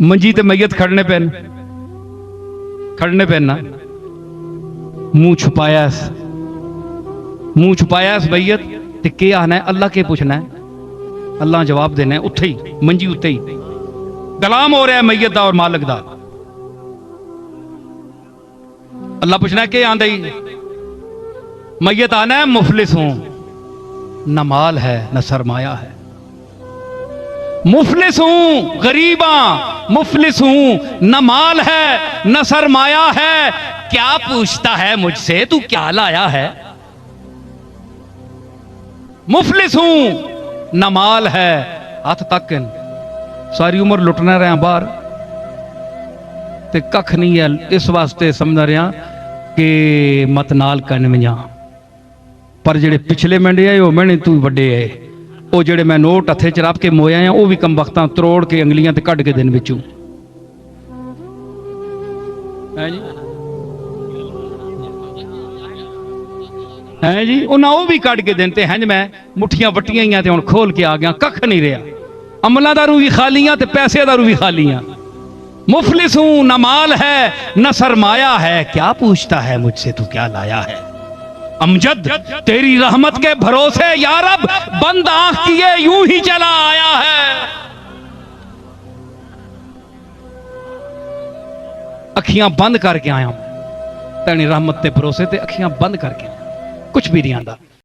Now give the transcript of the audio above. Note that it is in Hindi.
मंजी ते मैयत खड़ने पैन ना, मुंह छुपाया इस मैयत ते के आना है, अल्लाह के पूछना है, अल्लाह जवाब देना है उत्थे ही मंजी उत्ते ही। कलाम हो रहा है मैयत दा और मालिक दा। अल्लाह पूछना है के आंदा ही, मैयत आना है मुफलिस हूं, न माल है न सरमाया है, मुफलिस हूं गरीबा, मुफलिस हूं न माल है न सरमाया है, क्या पूछता है मुझसे तू क्या लाया है। मुफलिस हूं न माल है, हाथ तक सारी उम्र लुटना रहा बाहर ते कख नहीं है, इस वास्ते समझ रहा कि मत नाल कन में जा, पर जेड़े पिछले मेंढे आए वो मैंने तू वड्डे आए, वो जेड़े मैं नोट हथे च रख के मोया है वो भी कम वक्तां त्रोड़ के अंगलियां ते कढ़ के दिन विचों है जी, उन्हें वो भी कढ़ के दिन ते हैं मैं मुठियां वट्टियां ते हुण खोल के आ गया, कख नहीं रहा, अमला दा रू भी खालियां ते पैसे दा रू भी खालियां। मुफलिस हूं न माल है न सरमाया है, क्या पूछता है मुझसे तू क्या लाया है। अमजद तेरी रहमत के भरोसे या रब, बंद आंख किए यूं ही चला आया है। अखियां बंद करके आया तेरी रहमत के भरोसे ते, अखियां बंद करके, कुछ भी नहीं आंदा।